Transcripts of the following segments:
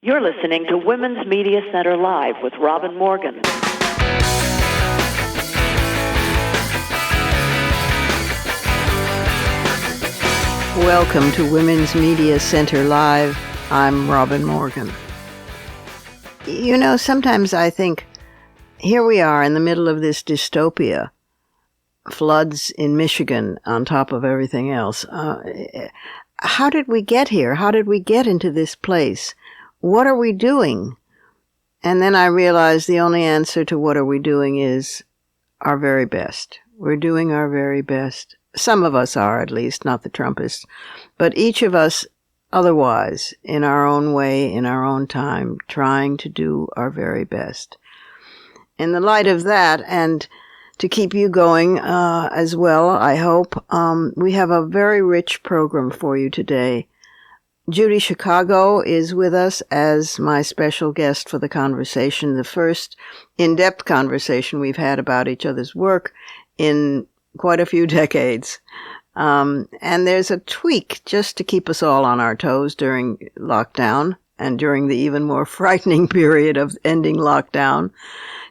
You're listening to Women's Media Center Live with Robin Morgan. Welcome to Women's Media Center Live. I'm Robin Morgan. You know, sometimes I think, here we are in the middle of this dystopia, floods in Michigan on top of everything else. How did we get here? How did we get into this place? What are we doing? And then I realized the only answer to what are we doing is our very best. We're doing our very best. Some of us are, at least, not the Trumpists. But each of us otherwise, in our own way, in our own time, trying to do our very best. In the light of that, and to keep you going as well, I hope, we have a very rich program for you today. Judy Chicago is with us as my special guest for the conversation, the first in-depth conversation we've had about each other's work in quite a few decades. And there's a tweak just to keep us all on our toes during lockdown and during the even more frightening period of ending lockdown.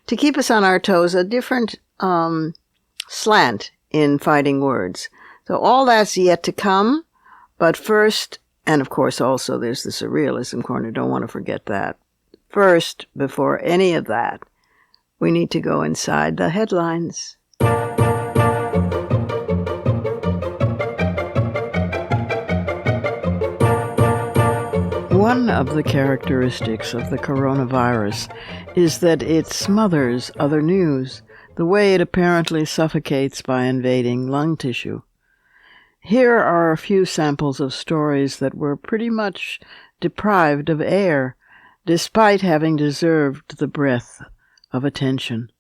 To keep us on our toes, a different slant in fighting words. So all that's yet to come, but first, and of course also there's the surrealism corner, don't want to forget that. First, before any of that, we need to go inside the headlines. One of the characteristics of the coronavirus is that it smothers other news, the way it apparently suffocates by invading lung tissue. Here are a few samples of stories that were pretty much deprived of air, despite having deserved the breath of attention.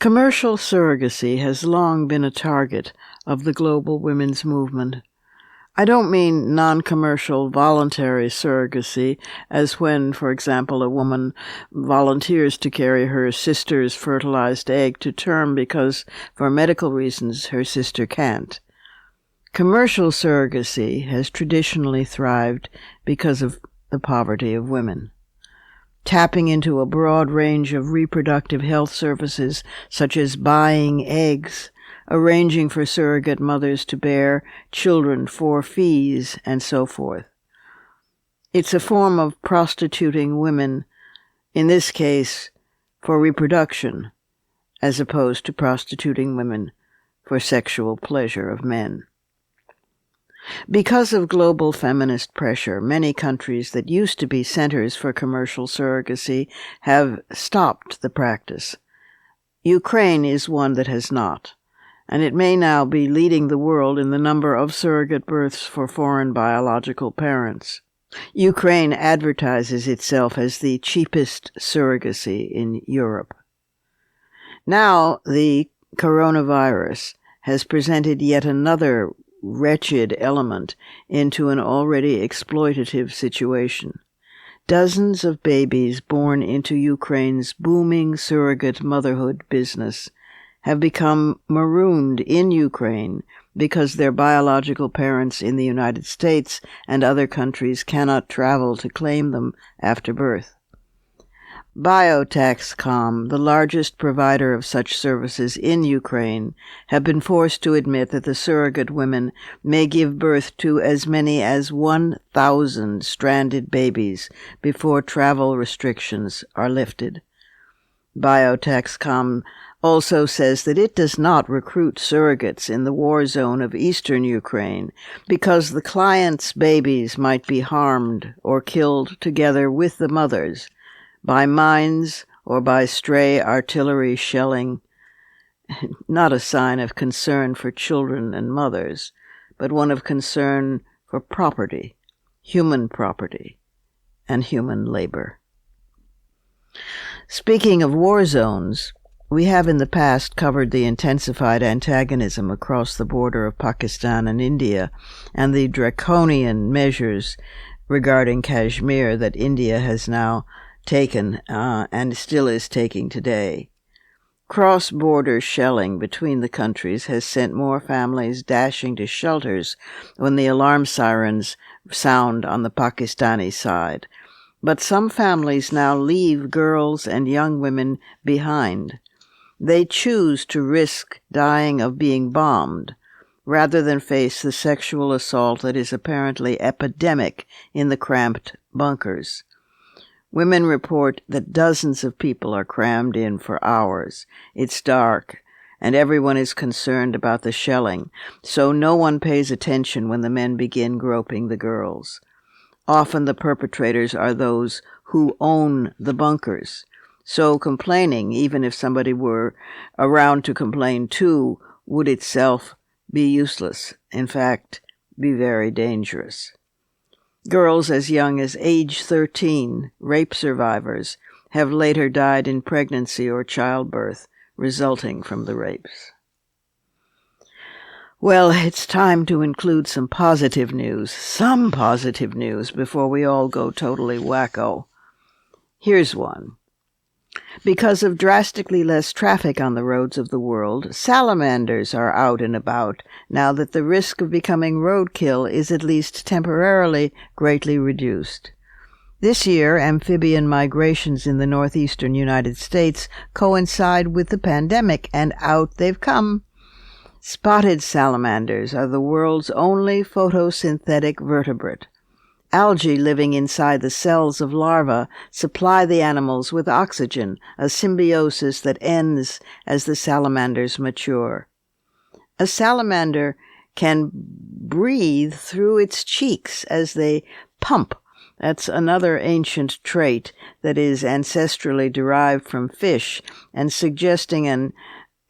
Commercial surrogacy has long been a target of the global women's movement. I don't mean non-commercial voluntary surrogacy, as when, for example, a woman volunteers to carry her sister's fertilized egg to term because, for medical reasons, her sister can't. Commercial surrogacy has traditionally thrived because of the poverty of women. Tapping into a broad range of reproductive health services, such as buying eggs, arranging for surrogate mothers to bear children for fees, and so forth. It's a form of prostituting women, in this case, for reproduction, as opposed to prostituting women for sexual pleasure of men. Because of global feminist pressure, many countries that used to be centers for commercial surrogacy have stopped the practice. Ukraine is one that has not, and it may now be leading the world in the number of surrogate births for foreign biological parents. Ukraine advertises itself as the cheapest surrogacy in Europe. Now, the coronavirus has presented yet another wretched element into an already exploitative situation. Dozens of babies born into Ukraine's booming surrogate motherhood business have become marooned in Ukraine because their biological parents in the United States and other countries cannot travel to claim them after birth. Biotaxcom, the largest provider of such services in Ukraine, have been forced to admit that the surrogate women may give birth to as many as 1,000 stranded babies before travel restrictions are lifted. Biotaxcom also says that it does not recruit surrogates in the war zone of eastern Ukraine because the clients' babies might be harmed or killed together with the mothers by mines or by stray artillery shelling. Not a sign of concern for children and mothers, but one of concern for property, and human labor. Speaking of war zones, we have in the past covered the intensified antagonism across the border of Pakistan and India and the draconian measures regarding Kashmir that India has now taken and still is taking today. Cross-border shelling between the countries has sent more families dashing to shelters when the alarm sirens sound on the Pakistani side, But some families now leave girls and young women behind. They choose to risk dying of being bombed rather than face the sexual assault that is apparently epidemic in the cramped bunkers. Women report that dozens of people are crammed in for hours. It's dark, and everyone is concerned about the shelling, so no one pays attention when the men begin groping the girls. Often the perpetrators are those who own the bunkers, so complaining, even if somebody were around to complain too, would itself be useless, in fact, be very dangerous. Girls as young as age 13, rape survivors, have later died in pregnancy or childbirth resulting from the rapes. Well, it's time to include some positive news before we all go totally wacko. Here's one. Because of drastically less traffic on the roads of the world, salamanders are out and about now that the risk of becoming roadkill is at least temporarily greatly reduced. This year, amphibian migrations in the northeastern United States coincide with the pandemic, and out they've come. Spotted salamanders are the world's only photosynthetic vertebrate. Algae living inside the cells of larvae supply the animals with oxygen, a symbiosis that ends as the salamanders mature. A salamander can breathe through its cheeks as they pump. That's another ancient trait that is ancestrally derived from fish and suggesting an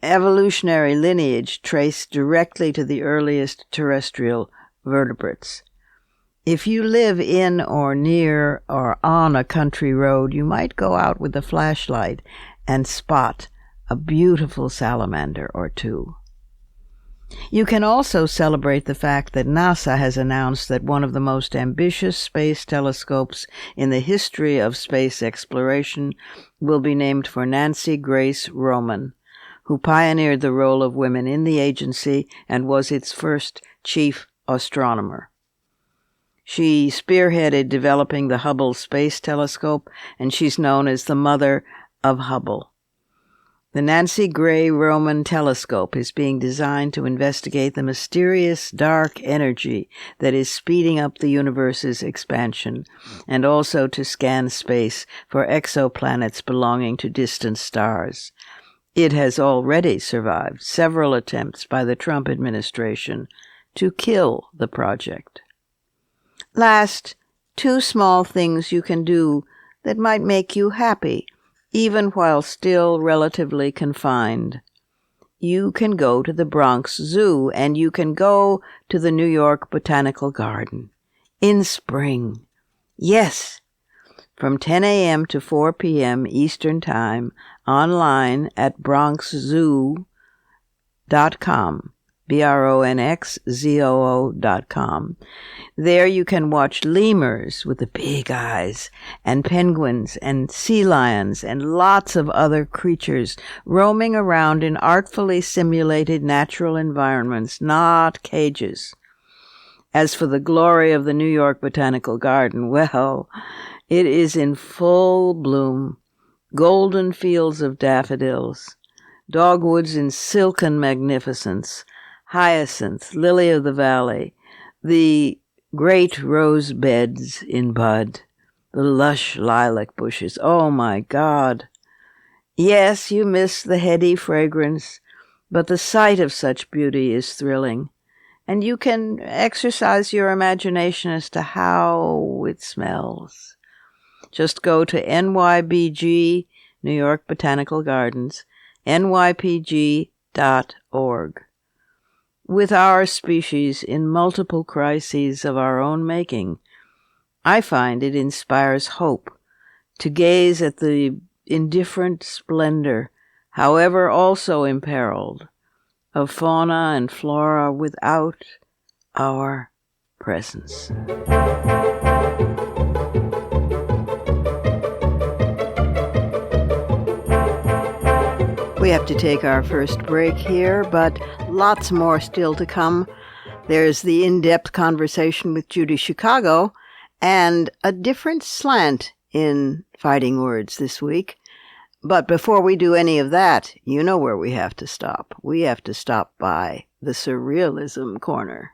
evolutionary lineage traced directly to the earliest terrestrial vertebrates. If you live in or near or on a country road, you might go out with a flashlight and spot a beautiful salamander or two. You can also celebrate the fact that NASA has announced that one of the most ambitious space telescopes in the history of space exploration will be named for Nancy Grace Roman, who pioneered the role of women in the agency and was its first chief astronomer. She spearheaded developing the Hubble Space Telescope, and she's known as the mother of Hubble. The Nancy Gray Roman Telescope is being designed to investigate the mysterious dark energy that is speeding up the universe's expansion, and also to scan space for exoplanets belonging to distant stars. It has already survived several attempts by the Trump administration to kill the project. Last, 2 small things you can do that might make you happy, even while still relatively confined. You can go to the Bronx Zoo, and you can go to the New York Botanical Garden in spring. Yes, from 10 a.m. to 4 p.m. Eastern Time, online at bronxzoo.com, bronxzoo.com. There you can watch lemurs with the big eyes, and penguins, and sea lions, and lots of other creatures roaming around in artfully simulated natural environments, not cages. As for the glory of the New York Botanical Garden, well, it is in full bloom. Golden fields of daffodils, dogwoods in silken magnificence, hyacinth, lily of the valley, the great rose beds in bud, the lush lilac bushes. Oh, my God! Yes, you miss the heady fragrance, but the sight of such beauty is thrilling, and you can exercise your imagination as to how it smells. Just go to NYBG, New York Botanical Gardens, nypg.org. With our species in multiple crises of our own making, I find it inspires hope to gaze at the indifferent splendor, however also imperiled, of fauna and flora without our presence. We have to take our first break here, but lots more still to come. There's the in-depth conversation with Judy Chicago and a different slant in Fighting Words this week. But before we do any of that, you know where we have to stop. We have to stop by the Surrealism Corner.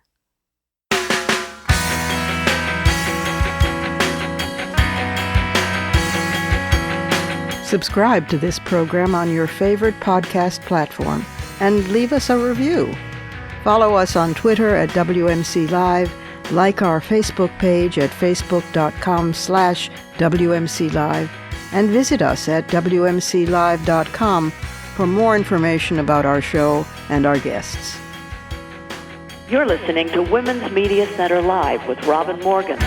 Subscribe to this program on your favorite podcast platform and leave us a review. Follow us on Twitter at WMC Live, like our Facebook page at facebook.com/WMC Live, and visit us at WMClive.com for more information about our show and our guests. You're listening to Women's Media Center Live with Robin Morgan.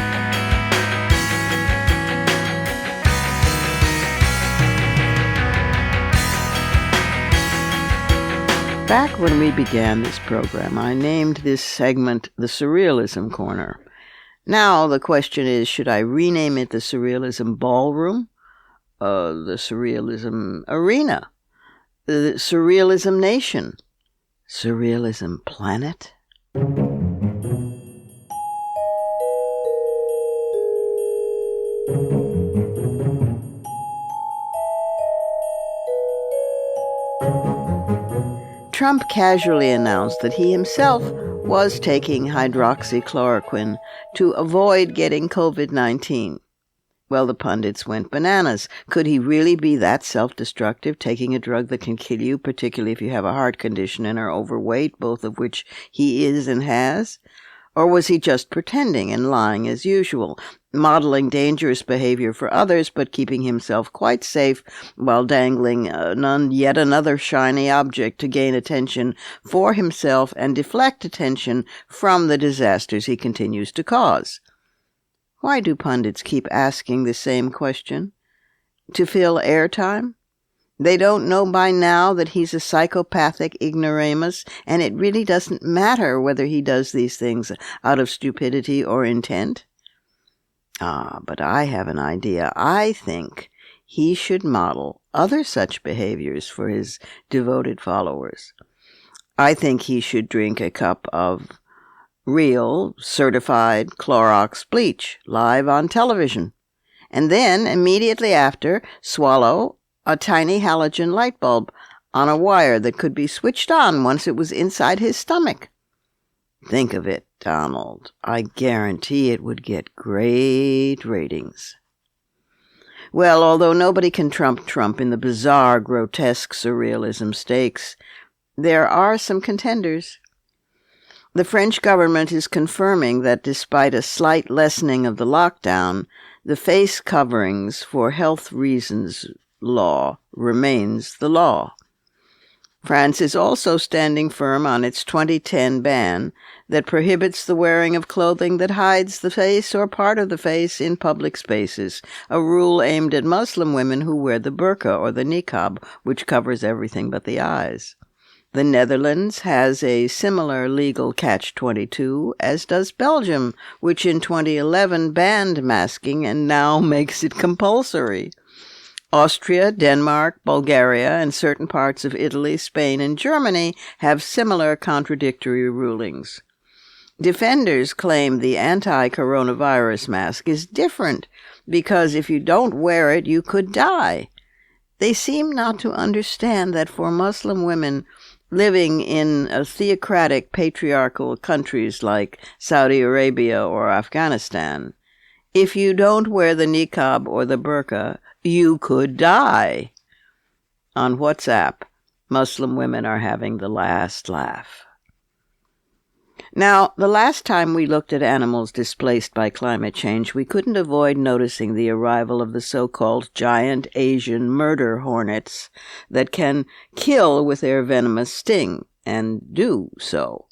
Back when we began this program, I named this segment the Surrealism Corner. Now the question is, should I rename it the Surrealism Ballroom? The Surrealism Arena? The Surrealism Nation? Surrealism Planet? Trump casually announced that he himself was taking hydroxychloroquine to avoid getting COVID-19. Well, the pundits went bananas. Could he really be that self-destructive, taking a drug that can kill you, particularly if you have a heart condition and are overweight, both of which he is and has? Or was he just pretending and lying as usual, modeling dangerous behavior for others but keeping himself quite safe while dangling yet another shiny object to gain attention for himself and deflect attention from the disasters he continues to cause? Why do pundits keep asking the same question? To fill airtime? They don't know by now that he's a psychopathic ignoramus, and it really doesn't matter whether he does these things out of stupidity or intent? But I have an idea. I think he should model other such behaviors for his devoted followers. I think he should drink a cup of real, certified Clorox bleach live on television, and then, immediately after, swallow a tiny halogen light bulb on a wire that could be switched on once it was inside his stomach. Think of it, Donald. I guarantee it would get great ratings. Well, although nobody can trump Trump in the bizarre, grotesque surrealism stakes, there are some contenders. The French government is confirming that despite a slight lessening of the lockdown, the face coverings for health reasons law remains the law. France is also standing firm on its 2010 ban that prohibits the wearing of clothing that hides the face or part of the face in public spaces, a rule aimed at Muslim women who wear the burqa or the niqab, which covers everything but the eyes. The Netherlands has a similar legal catch-22, as does Belgium, which in 2011 banned masking and now makes it compulsory. Austria, Denmark, Bulgaria, and certain parts of Italy, Spain, and Germany have similar contradictory rulings. Defenders claim the anti-coronavirus mask is different because if you don't wear it, you could die. They seem not to understand that for Muslim women living in theocratic, patriarchal countries like Saudi Arabia or Afghanistan, if you don't wear the niqab or the burqa, you could die. On WhatsApp, Muslim women are having the last laugh. Now, the last time we looked at animals displaced by climate change, we couldn't avoid noticing the arrival of the so-called giant Asian murder hornets that can kill with their venomous sting, and do so.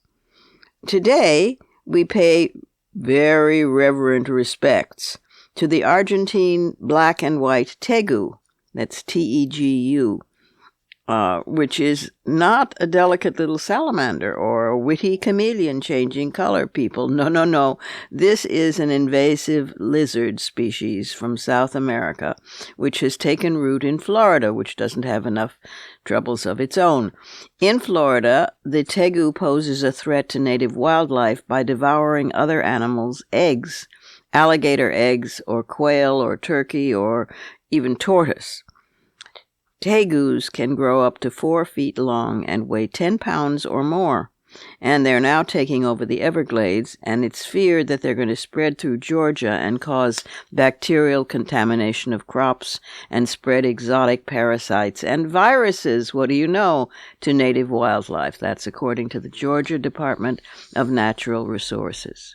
Today, we pay very reverent respects to the Argentine black and white tegu, that's Tegu, which is not a delicate little salamander or a witty chameleon changing color, people. No. This is an invasive lizard species from South America, which has taken root in Florida, which doesn't have enough troubles of its own. In Florida, the tegu poses a threat to native wildlife by devouring other animals' eggs alligator eggs or quail or turkey or even tortoise. Tegus can grow up to 4 feet long and weigh 10 pounds or more. And they're now taking over the Everglades, and it's feared that they're going to spread through Georgia and cause bacterial contamination of crops and spread exotic parasites and viruses, what do you know, to native wildlife. That's according to the Georgia Department of Natural Resources.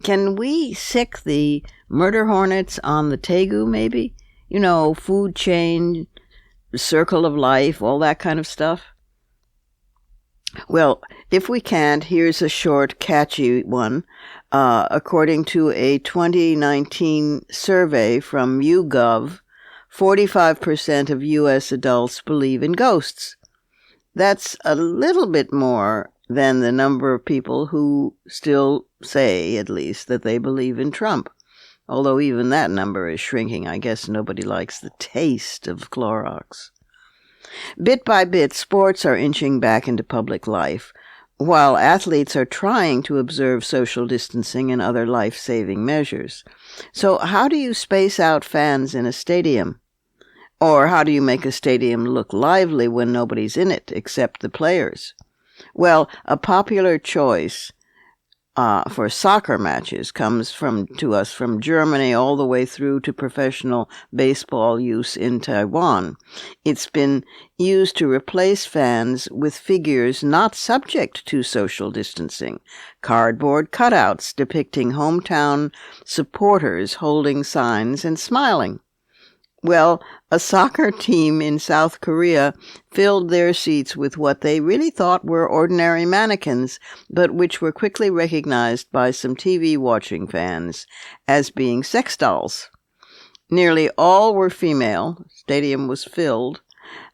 Can we sick the murder hornets on the tegu, maybe? You know, food chain, circle of life, all that kind of stuff? Well, if we can't, here's a short, catchy one. According to a 2019 survey from YouGov, 45% of U.S. adults believe in ghosts. That's a little bit more than the number of people who still say, at least, that they believe in Trump. Although even that number is shrinking. I guess nobody likes the taste of Clorox. Bit by bit, sports are inching back into public life, while athletes are trying to observe social distancing and other life-saving measures. So how do you space out fans in a stadium? Or how do you make a stadium look lively when nobody's in it except the players? Well, a popular choice for soccer matches comes to us from Germany all the way through to professional baseball use in Taiwan. It's been used to replace fans with figures not subject to social distancing, cardboard cutouts depicting hometown supporters holding signs and smiling. Well, a soccer team in South Korea filled their seats with what they really thought were ordinary mannequins, but which were quickly recognized by some TV-watching fans as being sex dolls. Nearly all were female, the stadium was filled,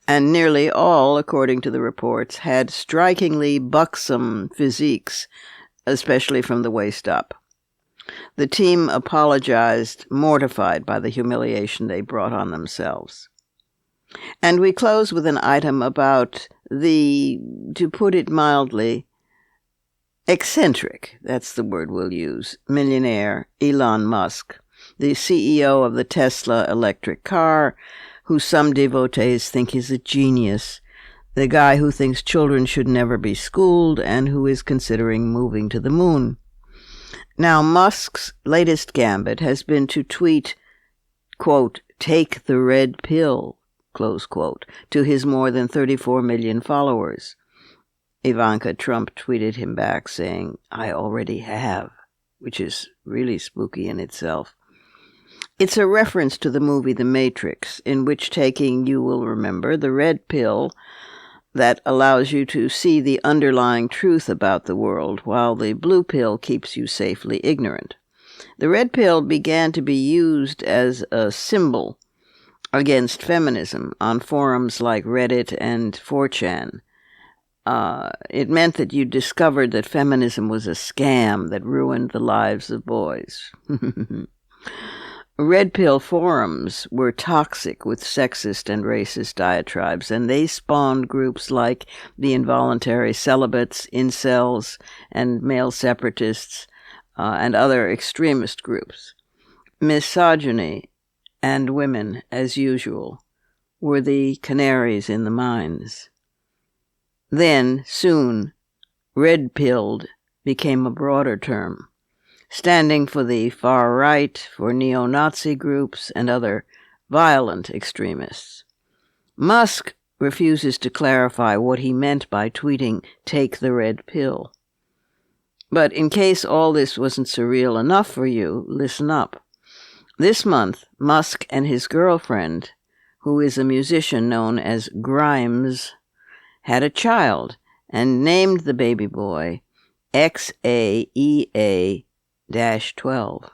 and nearly all, according to the reports, had strikingly buxom physiques, especially from the waist up. The team apologized, mortified by the humiliation they brought on themselves. And we close with an item about the, to put it mildly, eccentric, that's the word we'll use, millionaire Elon Musk, the CEO of the Tesla electric car, who some devotees think is a genius, the guy who thinks children should never be schooled, and who is considering moving to the moon. Now, Musk's latest gambit has been to tweet, quote, "Take the red pill," close quote, to his more than 34 million followers. Ivanka Trump tweeted him back saying, "I already have," which is really spooky in itself. It's a reference to the movie The Matrix, in which taking, you will remember, the red pill that allows you to see the underlying truth about the world, while the blue pill keeps you safely ignorant. The red pill began to be used as a symbol against feminism on forums like Reddit and 4chan. It meant that you discovered that feminism was a scam that ruined the lives of boys. Red pill forums were toxic with sexist and racist diatribes, and they spawned groups like the involuntary celibates, incels, and male separatists, and other extremist groups. Misogyny and women, as usual, were the canaries in the mines. Then, soon, red-pilled became a broader term, standing for the far right, for neo-Nazi groups, and other violent extremists. Musk refuses to clarify what he meant by tweeting, "Take the red pill." But in case all this wasn't surreal enough for you, listen up. This month, Musk and his girlfriend, who is a musician known as Grimes, had a child and named the baby boy XAEA-12.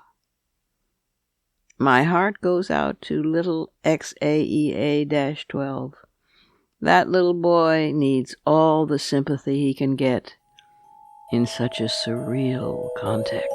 My heart goes out to little XAEA-12. That little boy needs all the sympathy he can get in such a surreal context.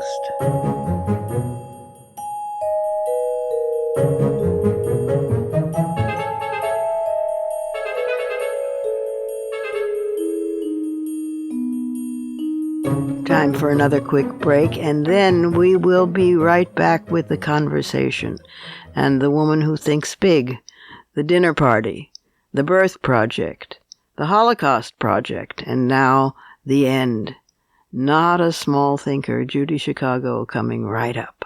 Time time for another quick break, and then we will be right back with the conversation and the woman who thinks big, the dinner party, the birth project, the Holocaust project, and now the end. Not a small thinker, Judy Chicago, coming right up.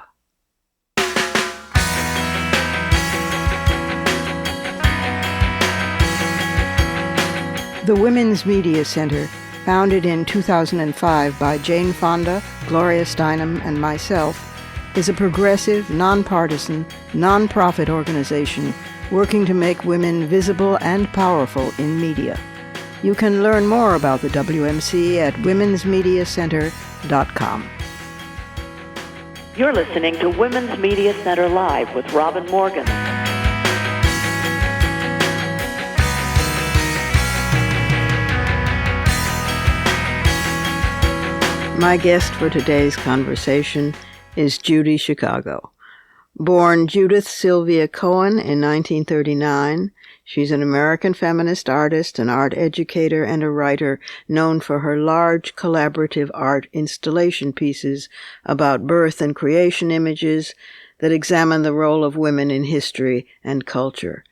The Women's Media Center, founded in 2005 by Jane Fonda, Gloria Steinem, and myself, is a progressive, nonpartisan, nonprofit organization working to make women visible and powerful in media. You can learn more about the WMC at womensmediacenter.com. You're listening to Women's Media Center Live with Robin Morgan. My guest for today's conversation is Judy Chicago. Born Judith Sylvia Cohen in 1939, she's an American feminist artist, an art educator, and a writer known for her large collaborative art installation pieces about birth and creation images that examine the role of women in history and culture.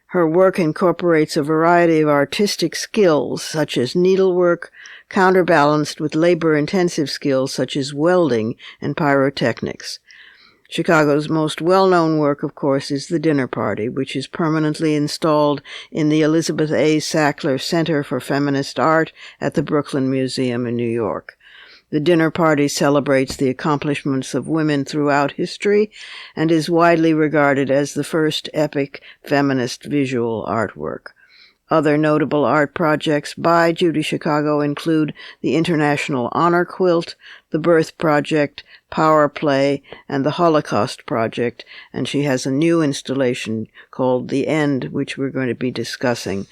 Her work incorporates a variety of artistic skills, such as needlework, counterbalanced with labor-intensive skills such as welding and pyrotechnics. Chicago's most well-known work, of course, is The Dinner Party, which is permanently installed in the Elizabeth A. Sackler Center for Feminist Art at the Brooklyn Museum in New York. The Dinner Party celebrates the accomplishments of women throughout history and is widely regarded as the first epic feminist visual artwork. Other notable art projects by Judy Chicago include the International Honor Quilt, the Birth Project, Power Play, and the Holocaust Project, and she has a new installation called The End, which we're going to be discussing.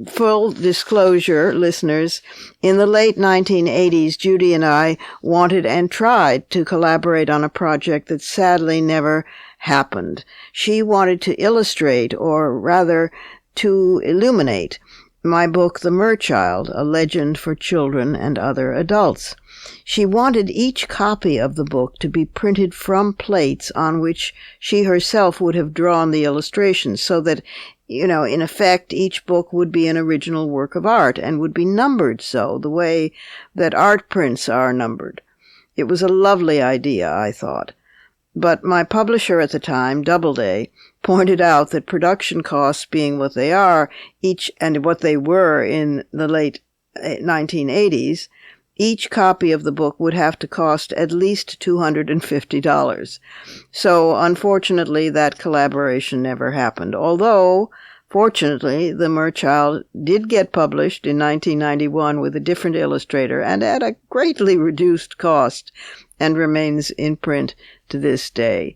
Full disclosure, listeners, in the late 1980s, Judy and I wanted and tried to collaborate on a project that sadly never happened. She wanted to illustrate, or rather to illuminate, my book, The Merchild, A Legend for Children and Other Adults. She wanted each copy of the book to be printed from plates on which she herself would have drawn the illustrations, so that, in effect, each book would be an original work of art and would be numbered so, the way that art prints are numbered. It was a lovely idea, I thought. But my publisher at the time, Doubleday, pointed out that production costs being what they are, and what they were in the late 1980s, each copy of the book would have to cost at least $250. So, unfortunately, that collaboration never happened. Although, fortunately, The Merchild did get published in 1991 with a different illustrator and at a greatly reduced cost, and remains in print to this day.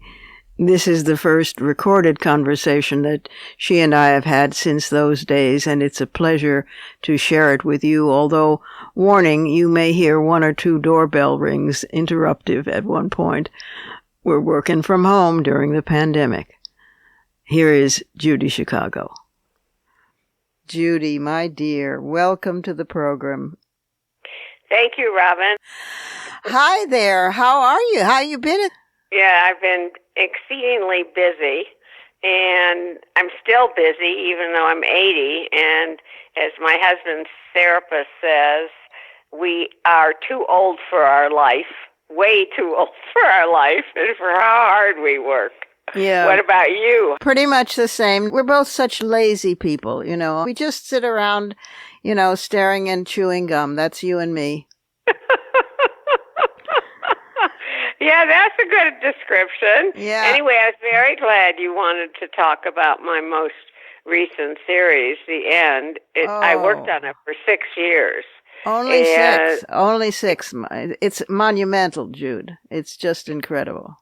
This is the first recorded conversation that she and I have had since those days, and it's a pleasure to share it with you, although, warning, you may hear one or two doorbell rings interruptive at one point. We're working from home during the pandemic. Here is Judy Chicago. Judy, my dear, welcome to the program. Thank you, Robin. Hi there. How are you? How you been? Yeah, I've been exceedingly busy, and I'm still busy even though I'm 80, and as my husband's therapist says, we are too old for our life, way too old for our life, and for how hard we work. Yeah. What about you? Pretty much the same. We're both such lazy people, We just sit around, staring and chewing gum. That's you and me. Yeah, that's a good description. Yeah. Anyway, I was very glad you wanted to talk about my most recent series, The End. I worked on it for 6 years. Only 6. Only 6. It's monumental, Jude. It's just incredible.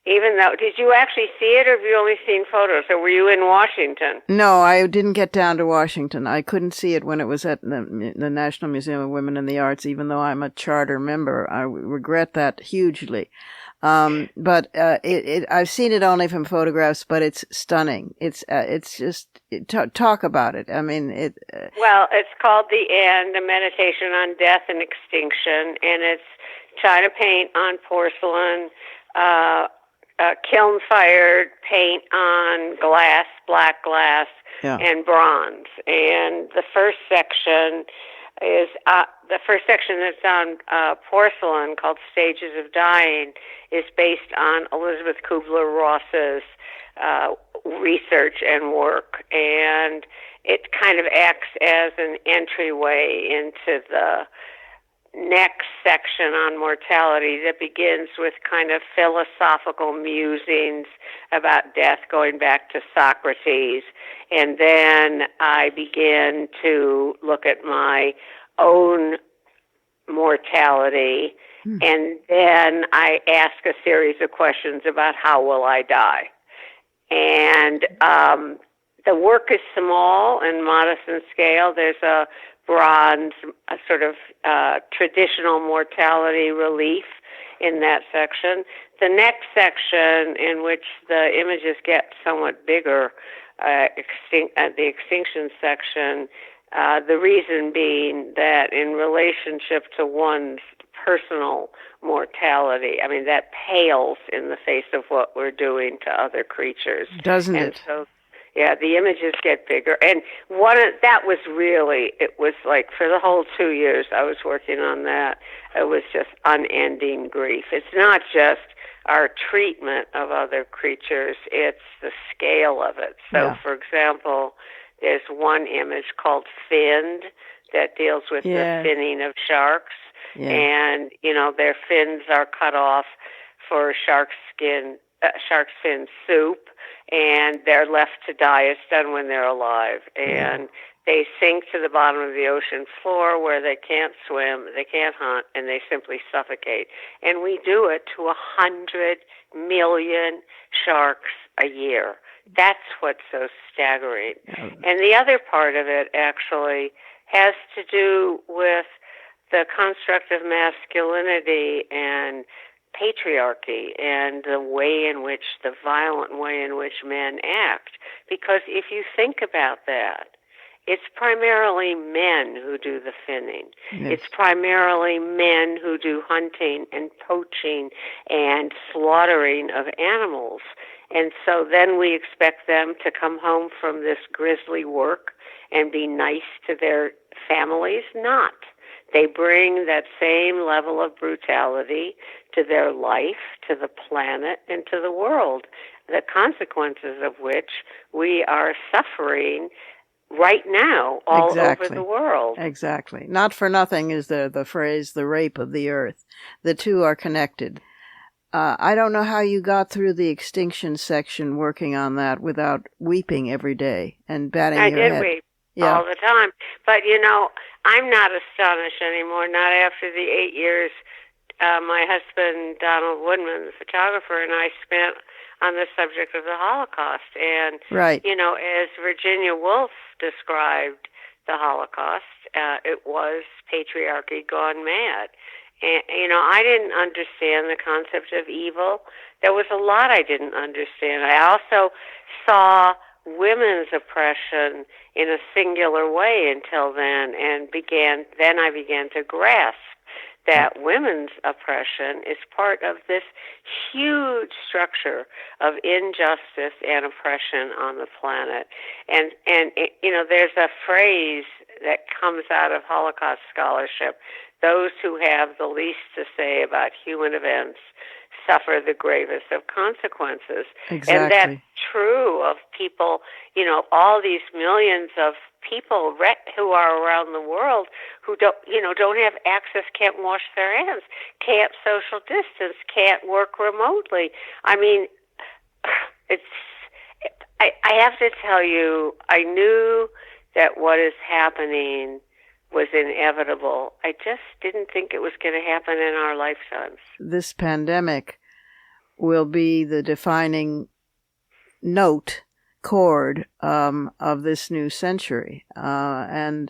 Even though, did you actually see it, or have you only seen photos, or were you in Washington? No, I didn't get down to Washington. I couldn't see it when it was at the National Museum of Women in the Arts, even though I'm a charter member. I regret that hugely. But I've seen it only from photographs, but it's stunning. It's just, talk about it. I mean, Well, it's called The End, A Meditation on Death and Extinction, and it's China paint on porcelain, kiln-fired paint on glass, black glass, and bronze. And the first section is that's on porcelain, called Stages of Dying, is based on Elizabeth Kubler-Ross's research and work, and it kind of acts as an entryway into the next section on mortality that begins with kind of philosophical musings about death going back to Socrates. And then I begin to look at my own mortality, and then I ask a series of questions about how will I die. And the work is small and modest in scale. There's a bronze, a sort of traditional mortality relief in that section. The next section, in which the images get somewhat bigger, the extinction section, the reason being that in relationship to one's personal mortality, I mean, that pales in the face of what we're doing to other creatures. Doesn't it? So, yeah, the images get bigger. And that was really, it was like for the whole 2 years I was working on that, it was just unending grief. It's not just our treatment of other creatures, it's the scale of it. So, for example, there's one image called Finned that deals with the finning of sharks. Yeah. And, their fins are cut off for shark fin soup, and they're left to die. It's done when they're alive. And they sink to the bottom of the ocean floor where they can't swim, they can't hunt, and they simply suffocate. And we do it to 100 million sharks a year. That's what's so staggering. And the other part of it actually has to do with the construct of masculinity and patriarchy and the violent way in which men act. Because if you think about that, it's primarily men who do the finning. Yes. It's primarily men who do hunting and poaching and slaughtering of animals. And so then we expect them to come home from this grisly work and be nice to their families? Not. They bring that same level of brutality to their life, to the planet, and to the world, the consequences of which we are suffering right now all over the world. Exactly. Not for nothing is there the phrase, the rape of the earth. The two are connected. I don't know how you got through the extinction section working on that without weeping every day and batting your head. I did weep all the time. But, I'm not astonished anymore, not after the 8 years my husband, Donald Woodman, the photographer, and I spent on the subject of the Holocaust. And, as Virginia Woolf described the Holocaust, it was patriarchy gone mad. And, I didn't understand the concept of evil. There was a lot I didn't understand. I also saw women's oppression in a singular way until then, and I began to grasp that women's oppression is part of this huge structure of injustice and oppression on the planet. And there's a phrase that comes out of Holocaust scholarship: those who have the least to say about human events suffer the gravest of consequences. Exactly. And that's true of people, all these millions of people who are around the world who don't have access, can't wash their hands, can't social distance, can't work remotely. I mean, I have to tell you, I knew that what is happening was inevitable. I just didn't think it was going to happen in our lifetimes. This pandemic will be the defining chord of this new century. Or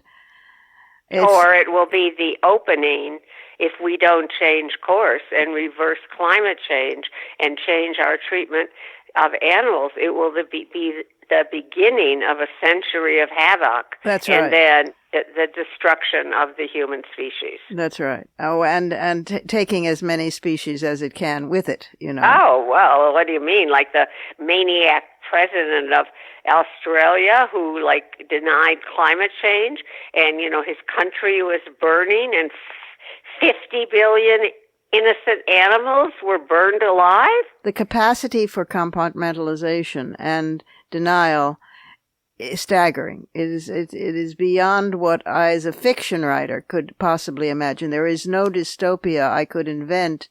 it will be the opening if we don't change course and reverse climate change and change our treatment of animals. It will be the beginning of a century of havoc. That's right. And then the destruction of the human species. That's right. Oh, and taking as many species as it can with it, Oh, well, what do you mean? Like the maniac president of Australia who, like, denied climate change, and, his country was burning, and 50 billion innocent animals were burned alive? The capacity for compartmentalization and denial is staggering. It is beyond what I, as a fiction writer, could possibly imagine. There is no dystopia I could invent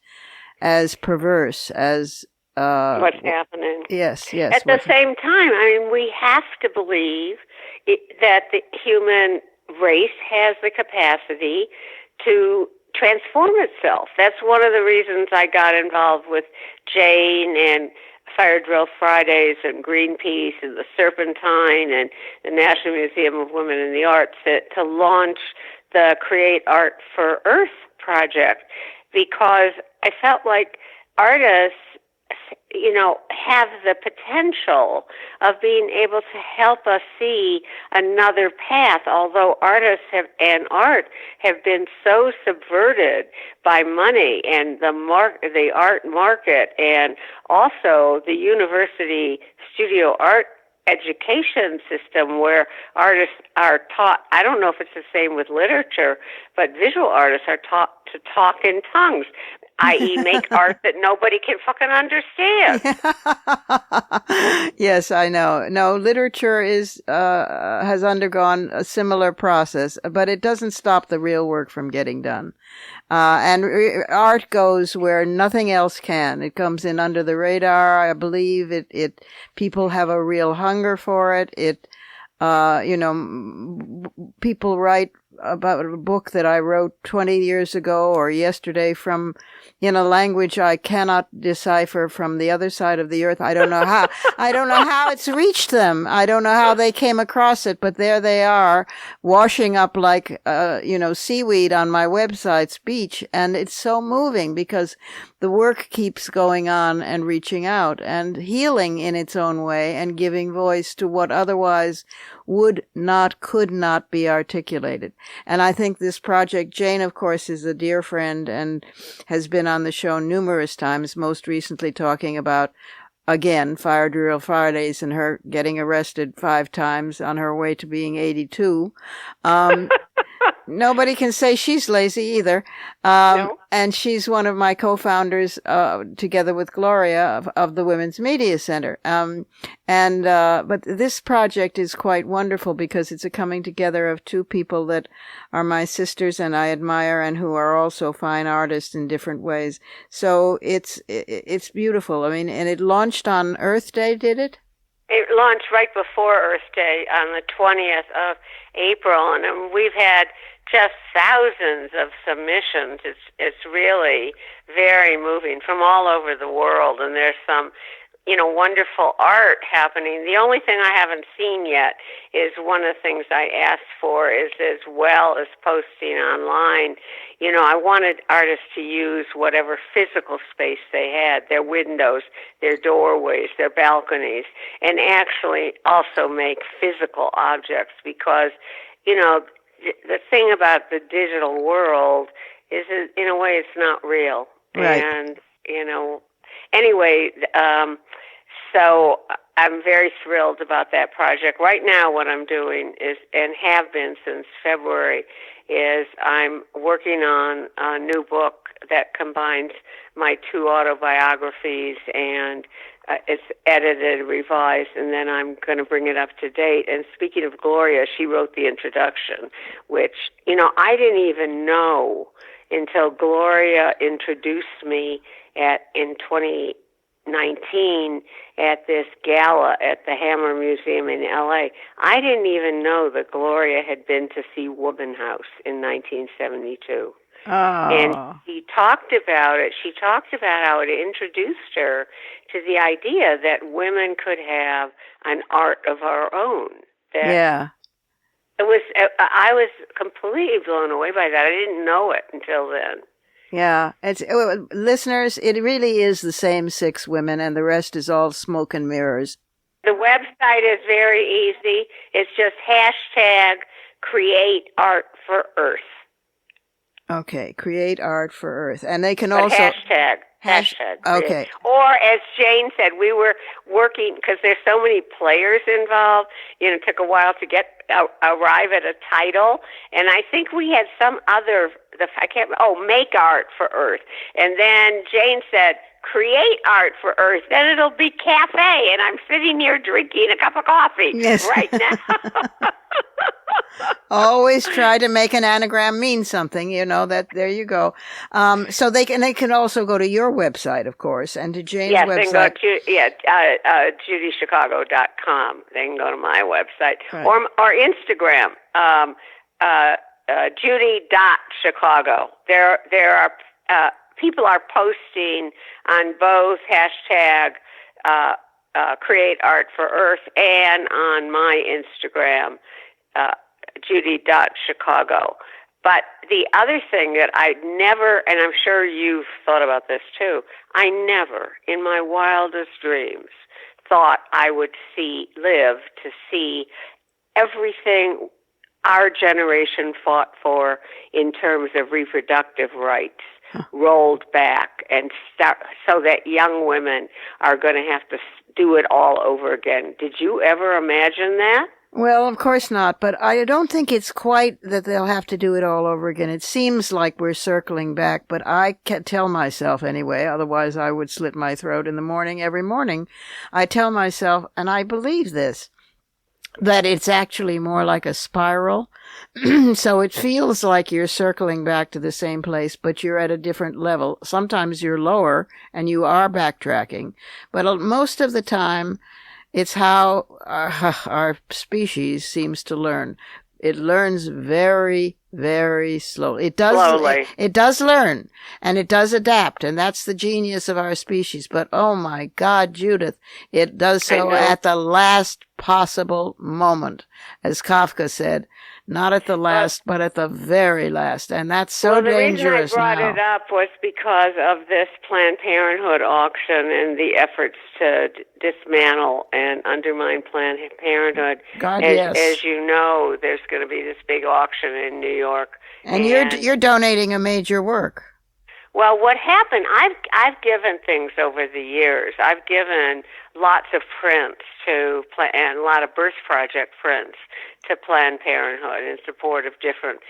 as perverse as what's happening. Yes. At the same time, we have to believe that the human race has the capacity to transform itself. That's one of the reasons I got involved with Jane and Fire Drill Fridays and Greenpeace and the Serpentine and the National Museum of Women in the Arts to launch the Create Art for Earth project, because I felt like artists, have the potential of being able to help us see another path, although artists and art have been so subverted by money and the art market, and also the university studio art education system where artists are taught, I don't know if it's the same with literature, but visual artists are taught to talk in tongues, i.e. make art that nobody can fucking understand. Yes, I know. No, literature has undergone a similar process, but it doesn't stop the real work from getting done. And art goes where nothing else can. It comes in under the radar. I believe it people have a real hunger for it. People write about a book that I wrote 20 years ago or yesterday from, in a language I cannot decipher from the other side of the earth. I don't know how. I don't know how it's reached them. I don't know how they came across it, but there they are, washing up like, seaweed on my website's beach. And it's so moving because the work keeps going on and reaching out and healing in its own way and giving voice to what otherwise could not be articulated. And I think this project, Jane, of course, is a dear friend and has been on the show numerous times, most recently talking about, again, Fire Drill Fridays and her getting arrested 5 times on her way to being 82. Nobody can say she's lazy either. No. And she's one of my co-founders, together with Gloria, of the Women's Media Center. But this project is quite wonderful because it's a coming together of 2 people that are my sisters and I admire and who are also fine artists in different ways. So it's beautiful. And it launched on Earth Day, did it? It launched right before Earth Day on the 20th of April, and we've had just thousands of submissions. It's really very moving from all over the world, and there's some wonderful art happening. The only thing I haven't seen yet is one of the things I asked for is, as well as posting online, I wanted artists to use whatever physical space they had, their windows, their doorways, their balconies, and actually also make physical objects, because, the thing about the digital world is, in a way, it's not real. Right. And, anyway, so I'm very thrilled about that project. Right now what I'm doing is, and have been since February, is I'm working on a new book that combines my 2 autobiographies, and it's edited, revised, and then I'm going to bring it up to date. And speaking of Gloria, she wrote the introduction, which, I didn't even know until Gloria introduced me in 2019 at this gala at the Hammer Museum in L.A. I didn't even know that Gloria had been to see Woman House in 1972. Oh. And she talked about it. She talked about how it introduced her to the idea that women could have an art of our own. Yeah. I was completely blown away by that. I didn't know it until then. Yeah, listeners, it really is the same 6 women, and the rest is all smoke and mirrors. The website is very easy. It's just hashtag Create Art for Earth. Okay, Create Art for Earth. And they can But also... hashtag. Okay. Or as Jane said, we were working, because there's so many players involved, it took a while to arrive at a title. And I think we had some other, Make Art for Earth. And then Jane said, Create Art for Earth, then it'll be cafe. And I'm sitting here drinking a cup of coffee right now. Always try to make an anagram mean something, that there you go. So they can also go to your website, of course, and to Jane's website. JudyChicago.com. They can go to my website. Right. Or Instagram, Judy.Chicago. There are people are posting on both hashtag Create Art for Earth and on my Instagram, Judy.Chicago. But the other thing that I never, and I'm sure you've thought about this too, I never, in my wildest dreams, thought I would live to see everything our generation fought for in terms of reproductive rights rolled back, and so that young women are going to have to do it all over again. Did you ever imagine that? Well, of course not, but I don't think it's quite that they'll have to do it all over again. It seems like we're circling back, but I can tell myself anyway, otherwise I would slit my throat in the morning every morning. I tell myself, and I believe this, that it's actually more like a spiral. So it feels like you're circling back to the same place, but you're at a different level. Sometimes you're lower and you are backtracking, but most of the time it's how our species seems to learn. It learns very, very slowly. It does learn, and it does adapt, and that's the genius of our species. But oh my God, Judith, it does so at the last possible moment, as Kafka said. Not at the last, but at the very last. And that's so dangerous now. The reason I brought it up was because of this Planned Parenthood auction and the efforts to dismantle and undermine Planned Parenthood. God, yes. As you know, there's going to be this big auction in New York. And you're donating a major work. Well, what happened, I've given things over the years. I've given lots of prints and a lot of Birth Project prints to Planned Parenthood in support of different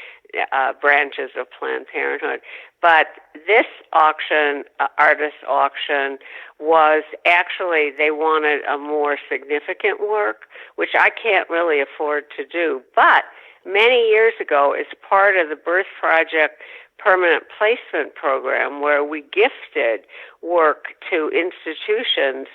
branches of Planned Parenthood. But this auction, artist auction, was actually, they wanted a more significant work, which I can't really afford to do. But many years ago, as part of the Birth Project permanent placement program, where we gifted work to institutions,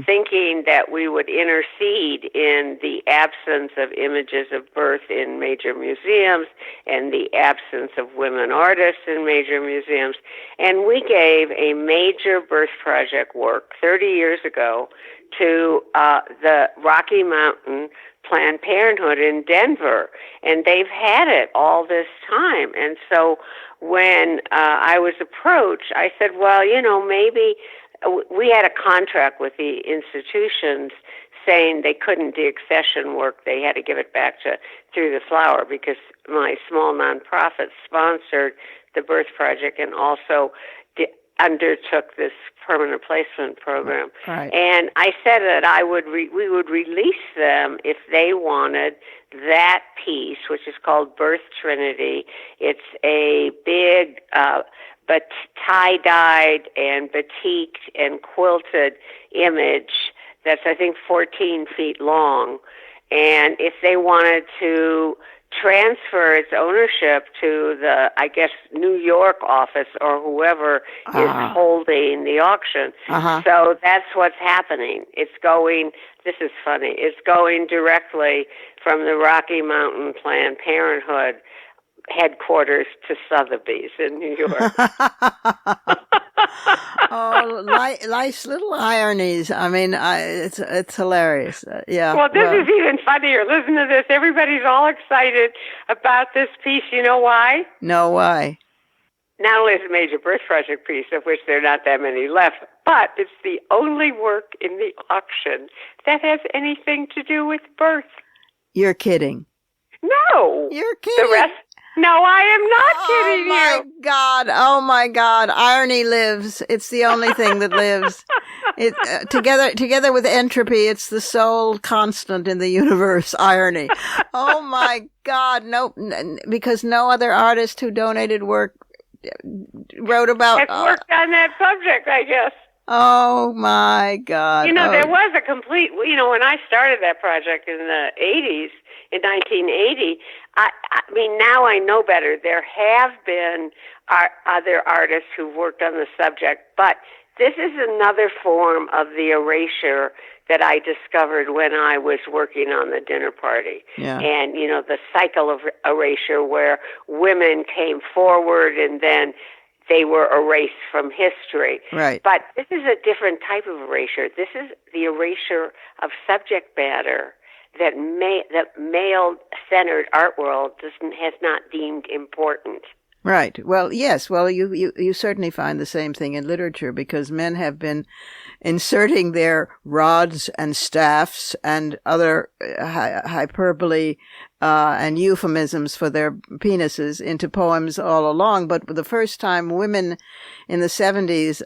thinking that we would intercede in the absence of images of birth in major museums and the absence of women artists in major museums. And we gave a major Birth Project work 30 years ago to the Rocky Mountain Planned Parenthood in Denver, and they've had it all this time. And so when I was approached, I said, well, maybe we had a contract with the institutions saying they couldn't de-accession work. They had to give it back to Through the Flower, because my small nonprofit sponsored the Birth Project and also undertook this permanent placement program. Right. And I said that we would release them if they wanted that piece, which is called Birth Trinity. It's a big but tie-dyed and batiqued and quilted image that's, I think, 14 feet long. And if they wanted to transfer its ownership to the, I guess, New York office or whoever is holding the auction. So that's what's happening. It's going, this is funny, it's going directly from the Rocky Mountain Planned Parenthood headquarters to Sotheby's in New York. Life's little ironies. I mean, it's hilarious. Yeah. Well, this is even funnier. Listen to this. Everybody's all excited about this piece. You know why? No, why? Not only is it a major Birth Project piece, of which there are not that many left, but it's the only work in the auction that has anything to do with birth. You're kidding. No. You're kidding. The rest. No, I am not kidding you. Oh, my God. Oh, my God. Irony lives. It's the only thing that lives. It together with entropy, it's the sole constant in the universe, irony. Oh, my God. No, because no other artist who donated work wrote about... Has worked on that subject, I guess. Oh, my God. There was a complete... when I started that project in the 80s, in 1980... I mean, now I know better. There have been other artists who've worked on the subject, but this is another form of the erasure that I discovered when I was working on the dinner party. Yeah. And, the cycle of erasure where women came forward and then they were erased from history. Right. But this is a different type of erasure. This is the erasure of subject matter that male-centered art world has not deemed important. Right. Well, yes. Well, you certainly find the same thing in literature because men have been inserting their rods and staffs and other hyperbole and euphemisms for their penises into poems all along. But the first time women in the 70s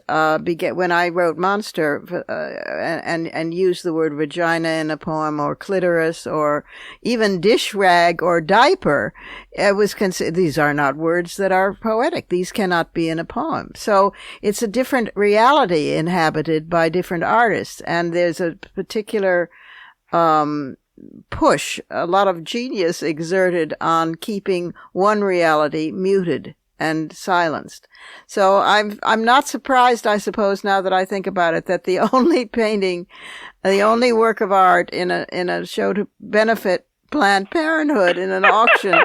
when I wrote Monster and used the word vagina in a poem or clitoris or even dish rag or diaper, it was considered, these are not words that are poetic. These cannot be in a poem. So it's a different reality inhabited by different artists. And there's a particular push, a lot of genius exerted on keeping one reality muted and silenced. So I'm not surprised, I suppose, now that I think about it, that the only painting, the only work of art in a show to benefit Planned Parenthood in an auction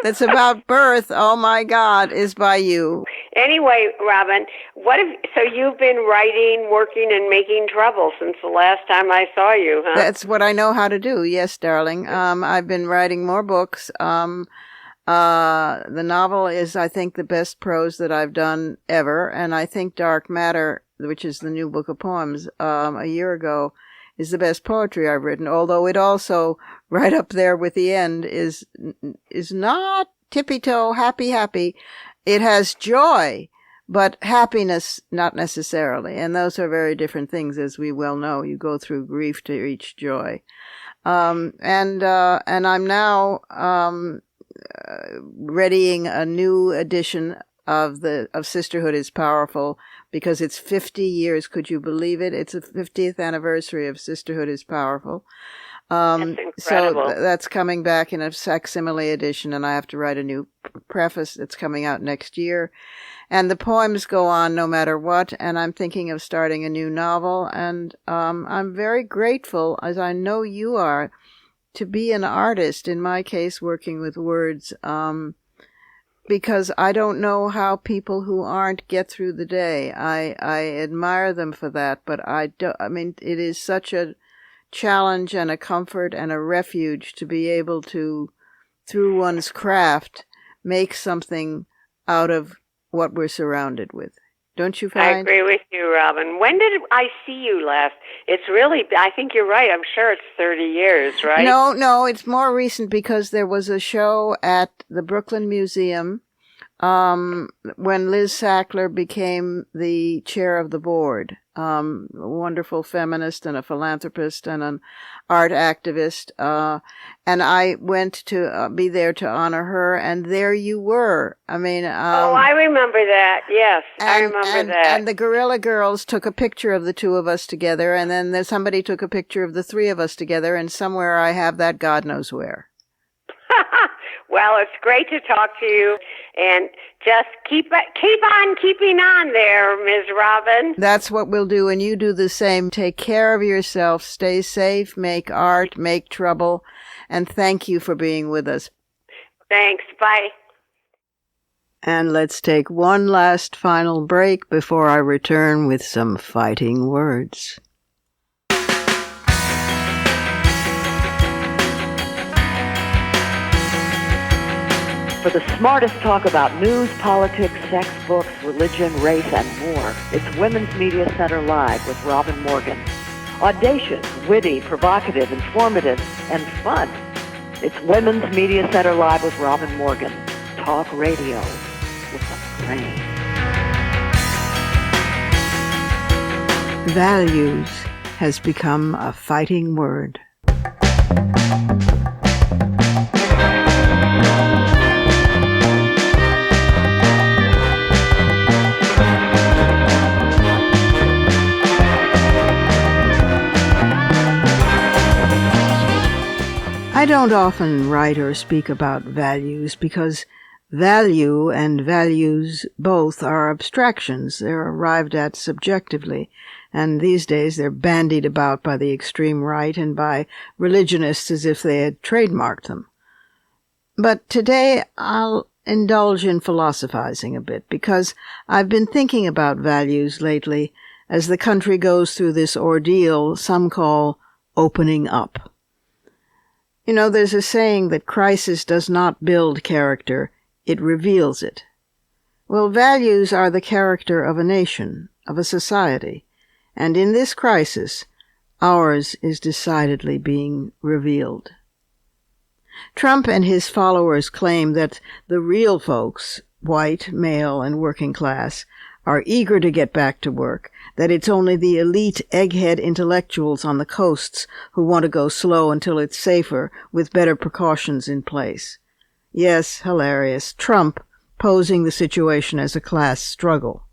that's about birth, oh my God, is by you. Anyway, Robin, so you've been writing, working, and making trouble since the last time I saw you, huh? That's what I know how to do, yes, darling. I've been writing more books. The novel is, I think, the best prose that I've done ever, and I think Dark Matter, which is the new book of poems, a year ago, is the best poetry I've written, although it also, right up there with the end, is not tippy-toe, happy. It has joy, but happiness not necessarily. And those are very different things, as we well know. You go through grief to reach joy. And I'm now readying a new edition of Sisterhood is Powerful, because it's 50 years. Could you believe it? It's the 50th anniversary of Sisterhood is Powerful. That's incredible. So that's coming back in a facsimile edition, and I have to write a new preface that's coming out next year. And the poems go on no matter what, and I'm thinking of starting a new novel, and I'm very grateful, as I know you are, to be an artist, in my case working with words, because I don't know how people who aren't get through the day. I admire them for that, but it is such a challenge and a comfort and a refuge to be able to, through one's craft, make something out of what we're surrounded with. Don't you find? I agree with you, Robin. When did I see you last? It's really, I think you're right. I'm sure it's 30 years, right? No, it's more recent because there was a show at the Brooklyn Museum when Liz Sackler became the chair of the board. A wonderful feminist and a philanthropist and an art activist. And I went to be there to honor her, and there you were. I mean... I remember that. Yes, I remember that. And the Guerrilla Girls took a picture of the two of us together, and then somebody took a picture of the three of us together, and somewhere I have that God knows where. Well, it's great to talk to you, and just keep on keeping on there, Ms. Robin. That's what we'll do, and you do the same. Take care of yourself, stay safe, make art, make trouble, and thank you for being with us. Thanks. Bye. And let's take one last final break before I return with some fighting words. For the smartest talk about news, politics, sex, books, religion, race, and more, it's Women's Media Center Live with Robin Morgan. Audacious, witty, provocative, informative, and fun. It's Women's Media Center Live with Robin Morgan. Talk radio with a brain. Values has become a fighting word. I don't often write or speak about values because value and values both are abstractions. They're arrived at subjectively, and these days they're bandied about by the extreme right and by religionists as if they had trademarked them. But today I'll indulge in philosophizing a bit because I've been thinking about values lately as the country goes through this ordeal some call opening up. You know, there's a saying that crisis does not build character, it reveals it. Well, values are the character of a nation, of a society, and in this crisis, ours is decidedly being revealed. Trump and his followers claim that the real folks, white, male, and working class, are eager to get back to work, that it's only the elite egghead intellectuals on the coasts who want to go slow until it's safer with better precautions in place. Yes, hilarious. Trump posing the situation as a class struggle.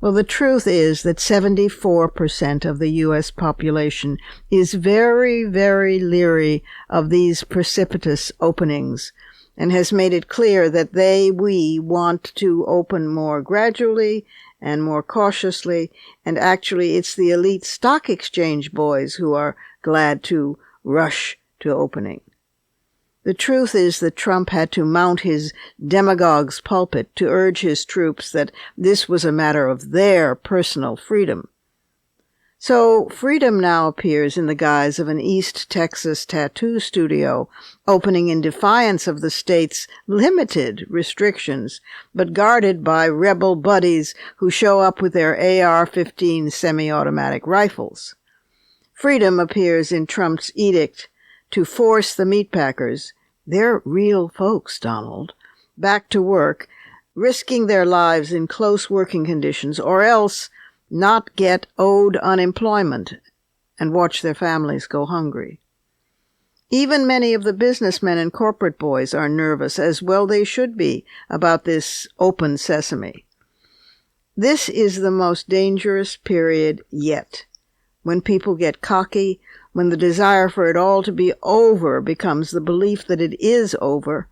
Well, the truth is that 74% of the U.S. population is very, very leery of these precipitous openings, and has made it clear that we want to open more gradually and more cautiously, and actually it's the elite stock exchange boys who are glad to rush to opening. The truth is that Trump had to mount his demagogue's pulpit to urge his troops that this was a matter of their personal freedom. So freedom now appears in the guise of an East Texas tattoo studio opening in defiance of the state's limited restrictions, but guarded by rebel buddies who show up with their AR-15 semi-automatic rifles. Freedom appears in Trump's edict to force the meatpackers, they're real folks, Donald, back to work, risking their lives in close working conditions, or else not get owed unemployment and watch their families go hungry. Even many of the businessmen and corporate boys are nervous, as well they should be, about this open sesame. This is the most dangerous period yet, when people get cocky, when the desire for it all to be over becomes the belief that it is over,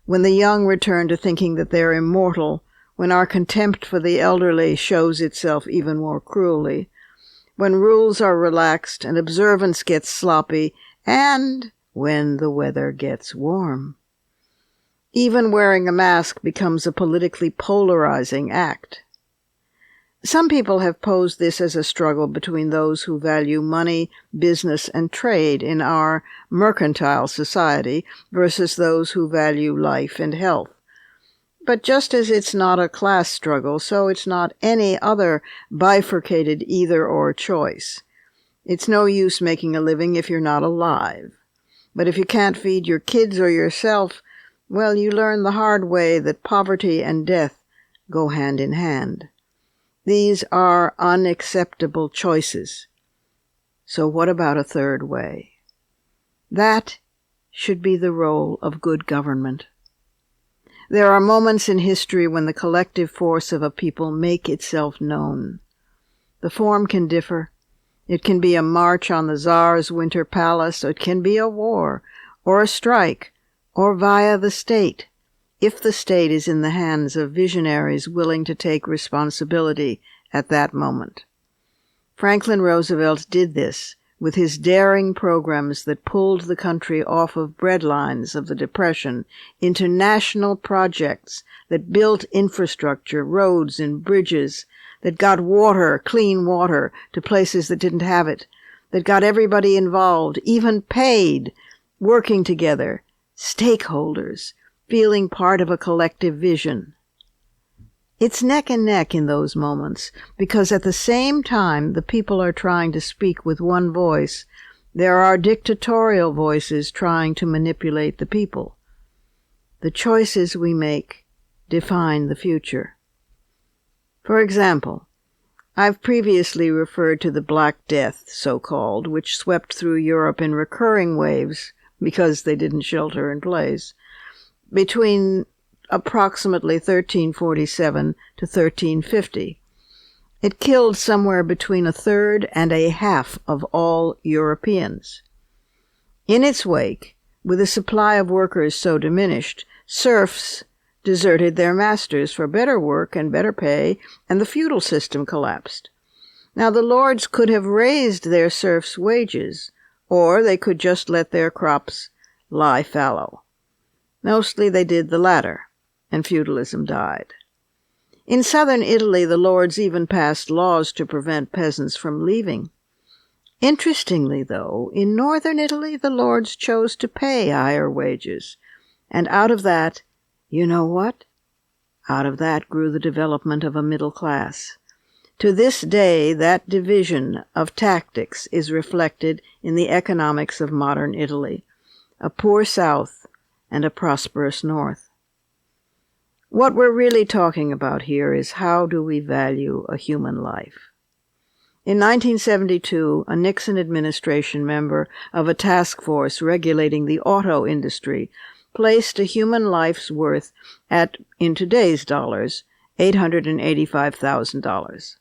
when the young return to thinking that they're immortal, when our contempt for the elderly shows itself even more cruelly, when rules are relaxed and observance gets sloppy, and when the weather gets warm. Even wearing a mask becomes a politically polarizing act. Some people have posed this as a struggle between those who value money, business, and trade in our mercantile society versus those who value life and health. But just as it's not a class struggle, so it's not any other bifurcated either-or choice. It's no use making a living if you're not alive. But if you can't feed your kids or yourself, well, you learn the hard way that poverty and death go hand in hand. These are unacceptable choices. So what about a third way? That should be the role of good government. There are moments in history when the collective force of a people make itself known. The form can differ. It can be a march on the Tsar's winter palace, or it can be a war, or a strike, or via the state, if the state is in the hands of visionaries willing to take responsibility at that moment. Franklin Roosevelt did this with his daring programs that pulled the country off of breadlines of the Depression into national projects that built infrastructure, roads and bridges, that got water, clean water, to places that didn't have it, that got everybody involved, even paid, working together, stakeholders, feeling part of a collective vision. It's neck and neck in those moments, because at the same time the people are trying to speak with one voice, There are dictatorial voices trying to manipulate the people. The choices we make define the future. For example, I've previously referred to the Black Death, so-called, which swept through Europe in recurring waves because they didn't shelter in place, between approximately 1347 to 1350. It killed somewhere between a third and a half of all Europeans. In its wake, with the supply of workers so diminished, serfs deserted their masters for better work and better pay, and the feudal system collapsed. Now the lords could have raised their serfs' wages, or they could just let their crops lie fallow. Mostly they did the latter, and feudalism died. In southern Italy, the lords even passed laws to prevent peasants from leaving. Interestingly, though, in northern Italy, the lords chose to pay higher wages, and out of that, you know what? Out of that grew the development of a middle class. To this day, that division of tactics is reflected in the economics of modern Italy, a poor south and a prosperous north. What we're really talking about here is how do we value a human life? In 1972, a Nixon administration member of a task force regulating the auto industry placed a human life's worth at, in today's dollars, $885,000.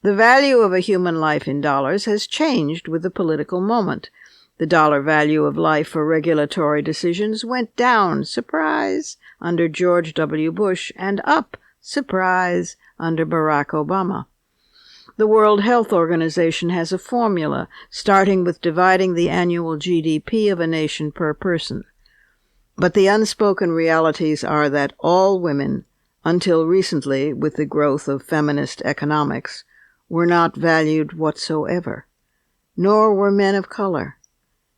The value of a human life in dollars has changed with the political moment. The dollar value of life for regulatory decisions went down, surprise, under George W. Bush, and up, surprise, under Barack Obama. The World Health Organization has a formula, starting with dividing the annual GDP of a nation per person. But the unspoken realities are that all women, until recently with the growth of feminist economics, were not valued whatsoever, nor were men of color.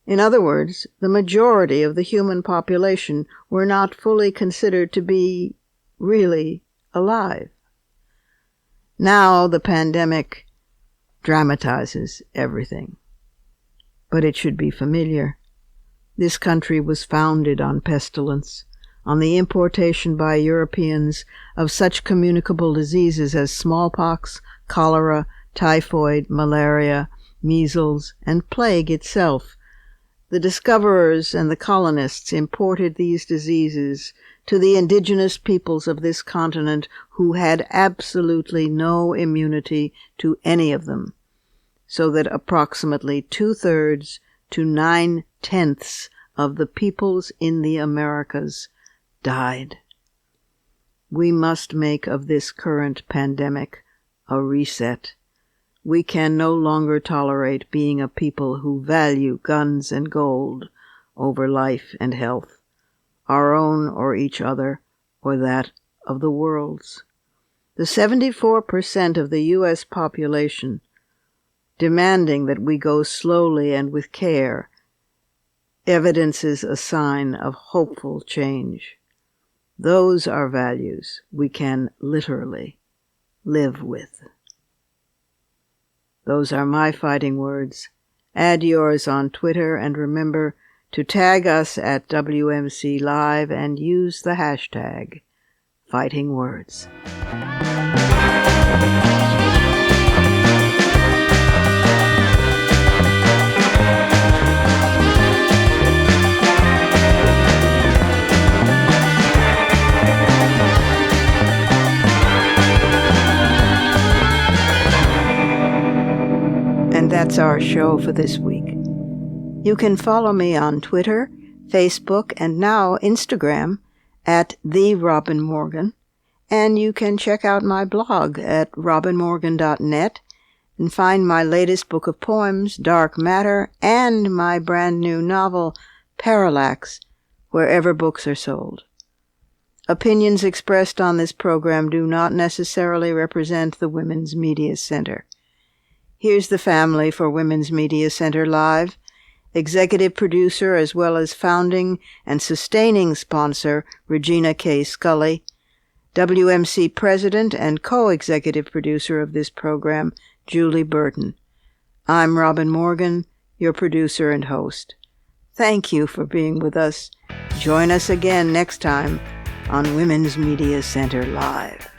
In other words, the majority of the human population were not fully considered to be really alive. Now the pandemic dramatizes everything. But it should be familiar. This country was founded on pestilence, on the importation by Europeans of such communicable diseases as smallpox, cholera, typhoid, malaria, measles, and plague itself. The discoverers and the colonists imported these diseases to the indigenous peoples of this continent who had absolutely no immunity to any of them, so that approximately 2/3 to 9/10 of the peoples in the Americas died. We must make of this current pandemic a reset. We can no longer tolerate being a people who value guns and gold over life and health, our own or each other, or that of the world's. The 74% of the U.S. population demanding that we go slowly and with care evidences a sign of hopeful change. Those are values we can literally live with. Those are my fighting words. Add yours on Twitter, and remember to tag us at WMC Live and use the hashtag Fighting Words. And that's our show for this week. You can follow me on Twitter, Facebook, and now Instagram at The Robin Morgan, and you can check out my blog at robinmorgan.net and find my latest book of poems, Dark Matter, and my brand new novel, Parallax, wherever books are sold. Opinions expressed on this program do not necessarily represent the Women's Media Center. Here's the family for Women's Media Center Live. Executive producer as well as founding and sustaining sponsor, Regina K. Scully. WMC president and co-executive producer of this program, Julie Burton. I'm Robin Morgan, your producer and host. Thank you for being with us. Join us again next time on Women's Media Center Live.